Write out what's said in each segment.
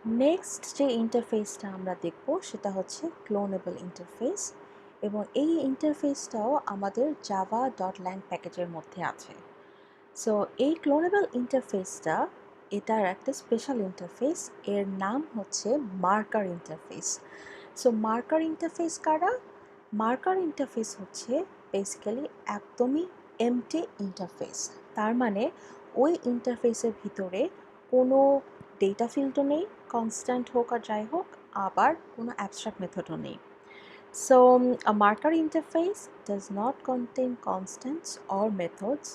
Next যে ইন্টারফেসটা আমরা দেখব সেটা হচ্ছে ক্লোনেবল ইন্টারফেস, এবং এই ইন্টারফেসটাও আমাদের java.lang প্যাকেজের মধ্যে আছে। সো এই ক্লোনেবল ইন্টারফেসটা এটার একটা স্পেশাল ইন্টারফেস, এর নাম হচ্ছে marker interface. So marker interface কারা? মার্কার ইন্টারফেস হচ্ছে বেসিক্যালি একদমই এমটি ইন্টারফেস। তার মানে ওই ইন্টারফেসের ভিতরে কোনো ডেটা ফিল্ডও নেই, কনস্ট্যান্ট হোক আর যাই হোক, আবার কোনো অ্যাবস্ট্রাক্ট মেথডও নেই। So, a marker interface does not contain constants or methods.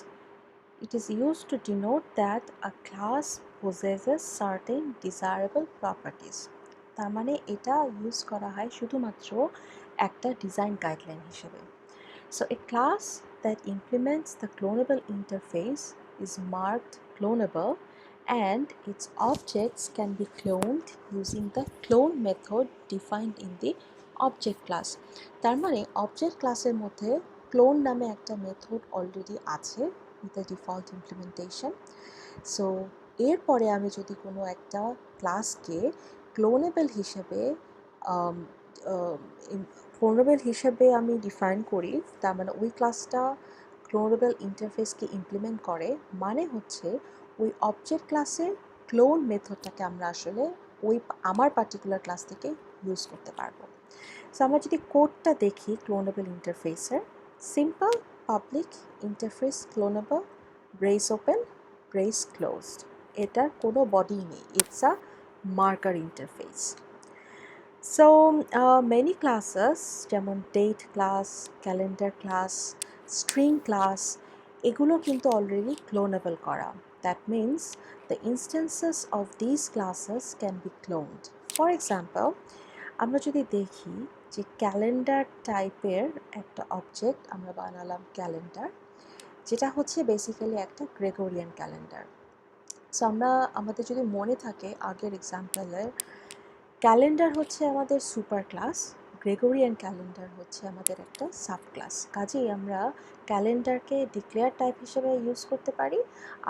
It is used to denote that a class possesses certain desirable properties. তার মানে এটা ইউজ করা হয় শুধুমাত্র একটা ডিজাইন গাইডলাইন হিসেবে। So a class that implements the clonable interface is marked clonable, and its objects can be cloned using the clone method defined in the object class. তার মানে অবজেক্ট ক্লাসের মধ্যে ক্লোন নামে একটা মেথড অলরেডি আছে with the default implementation. So এরপরে আমি যদি কোনো একটা ক্লাসকে ক্লোনেবল হিসেবে আমি ডিফাইন করি, তার মানে ওই ক্লাসটা ক্লোনেবল ইন্টারফেসকে ইমপ্লিমেন্ট করে, মানে হচ্ছে ওই অবজেক্ট ক্লাসের ক্লোন মেথডটাকে আমরা আসলে ওই আমার পার্টিকুলার ক্লাস থেকে ইউজ করতে পারবো। সো আমরা যদি কোডটা দেখি ক্লোনেবল ইন্টারফেসের, simple public interface cloneable, brace open, brace closed, এটার কোনো বডি নেই, it's a marker interface. So many classes যেমন date class, calendar class, string class, এগুলো কিন্তু অলরেডি ক্লোনেবল করা। That means the instances of this classes can be cloned. For example, আমরা যদি দেখি যে ক্যালেন্ডার টাইপের একটা অবজেক্ট আমরা বানালাম ক্যালেন্ডার, যেটা হচ্ছে বেসিক্যালি একটা গ্রেগরিয়ান ক্যালেন্ডার। সো আমাদের যদি মনে থাকে আগের এক্সাম্পলের, ক্যালেন্ডার হচ্ছে আমাদের সুপার ক্লাস, গ্রেগরিয়ান ক্যালেন্ডার হচ্ছে আমাদের একটা সাব ক্লাস। কাজেই আমরা ক্যালেন্ডারকে ডিক্লেয়ার টাইপ হিসেবে ইউজ করতে পারি,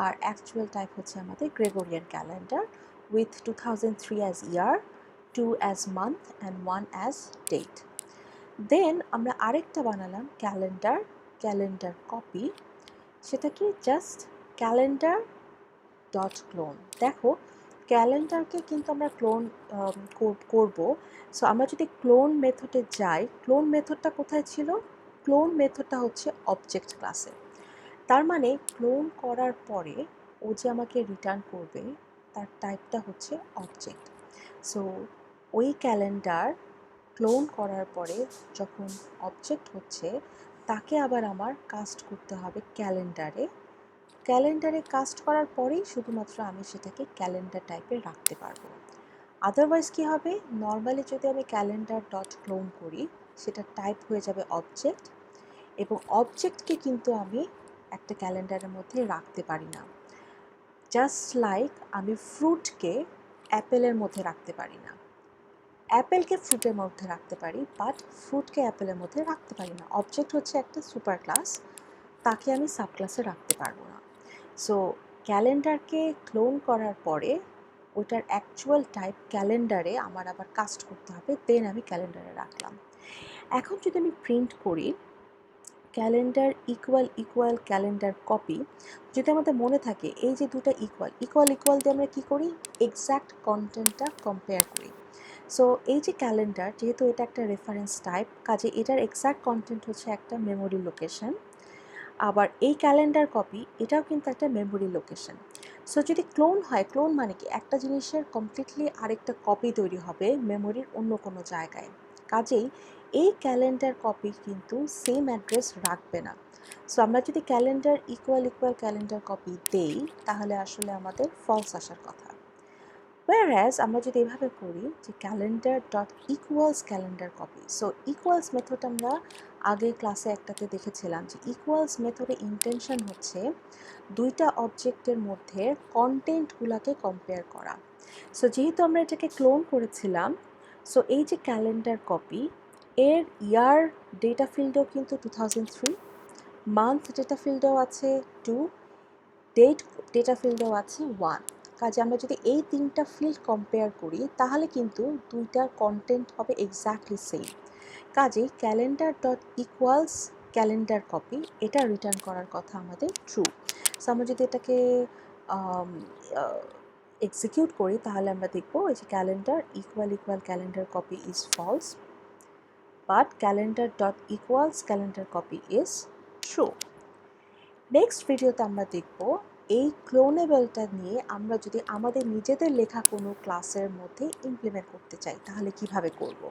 আর অ্যাকচুয়াল টাইপ হচ্ছে আমাদের Gregorian calendar with 2003 as year, 2 as month and 1 as date. Then আমরা আরেকটা বানালাম ক্যালেন্ডার, ক্যালেন্ডার কপি, সেটা কি জাস্ট ক্যালেন্ডার ডট ক্লোন। দেখো ক্যালেন্ডারকে কিন্তু আমরা ক্লোন করব। সো আমরা যদি ক্লোন মেথডে যাই, ক্লোন মেথডটা কোথায় ছিল? ক্লোন মেথডটা হচ্ছে অবজেক্ট ক্লাসে। তার মানে ক্লোন করার পরে ও যে আমাকে রিটার্ন করবে তার টাইপটা হচ্ছে অবজেক্ট। সো ওই ক্যালেন্ডার ক্লোন করার পরে যখন অবজেক্ট হচ্ছে, তাকে আবার আমার কাস্ট করতে হবে ক্যালেন্ডারে। ক্যালেন্ডারে কাস্ট করার পরেই শুধুমাত্র আমি সেটাকে ক্যালেন্ডার টাইপে রাখতে পারবো। আদারওয়াইজ কী হবে? নর্মালি যদি আমি ক্যালেন্ডার ডট ক্লোন করি, সেটা টাইপ হয়ে যাবে অবজেক্ট, এবং অবজেক্টকে কিন্তু আমি একটা ক্যালেন্ডারের মধ্যে রাখতে পারি না। জাস্ট লাইক আমি ফ্রুটকে অ্যাপেলের মধ্যে রাখতে পারি না, অ্যাপেলকে ফ্রুটের মধ্যে রাখতে পারি, বাট ফ্রুটকে অ্যাপেলের মধ্যে রাখতে পারি না। অবজেক্ট হচ্ছে একটা সুপার ক্লাস, তাকে আমি সাব ক্লাসে রাখতে পারবো না। সো ক্যালেন্ডারকে ক্লোন করার পরে ওটার অ্যাকচুয়াল টাইপ ক্যালেন্ডারে আমার আবার কাস্ট করতে হবে, দেন আমি ক্যালেন্ডারে রাখলাম। এখন যদি আমি প্রিন্ট করি calendar equal equal calendar copy, যদি আমাদের মনে থাকে এই যে দুটো ইকুয়াল ইকুয়াল ইকুয়াল দিয়ে আমরা কী করি? এক্স্যাক্ট কন্টেন্টটা কম্পেয়ার করি। সো এই যে ক্যালেন্ডার, যেহেতু এটা একটা রেফারেন্স টাইপ, কাজে এটার এক্স্যাক্ট কন্টেন্ট হচ্ছে একটা মেমোরি লোকেশন। আবার এই ক্যালেন্ডার কপি, এটাও কিন্তু একটা মেমোরি লোকেশন। সো যদি ক্লোন হয়, ক্লোন মানে কি? একটা জিনিসের কমপ্লিটলি আরেকটা কপি তৈরি হবে মেমোরির অন্য কোনো জায়গায়। কাজেই এই ক্যালেন্ডার কপি কিন্তু সেম অ্যাড্রেস রাখবে না। সো আমরা যদি calendar equal equal calendar copy দেই, তাহলে আসলে আমাদের ফলস আসার কথা। whereas আমরা যদি এভাবে করি যে calendar dot equals calendar copy, so equals method আমরা আগের ক্লাসে একটাতে দেখেছিলাম যে ইকুয়ালস মেথডে ইন্টেনশন হচ্ছে দুইটা অবজেক্টের মধ্যে কন্টেন্টগুলোকে কম্পেয়ার করা। সো যেহেতু আমরা এটাকে ক্লোন করেছিলাম, সো এই যে ক্যালেন্ডার কপি, এর ইয়ার ডেটা ফিল্ডেও কিন্তু 2003, মান্থ ডেটা ফিল্ডেও আছে 2, ডেট ডেটা ফিল্ডেও আছে 1। কাজে আমরা যদি এই তিনটা ফিল্ড কম্পেয়ার করি তাহলে কিন্তু দুইটার কন্টেন্ট হবে এক্স্যাক্টলি সেম। কাজেই calendar dot equals calendar copy এটা রিটার্ন করার কথা আমাদের ট্রু। সো আমরা যদি এটাকে এক্সিকিউট করি তাহলে আমরা দেখব এই যে calendar equal calendar copy is false, but calendar dot equals calendar copy is true. Next ভিডিওতে আমরা দেখব এই ক্লোনেবলটা নিয়ে আমরা যদি আমাদের নিজেদের লেখা কোনো ক্লাসের মধ্যে ইমপ্লিমেন্ট করতে চাই তাহলে কিভাবে করব।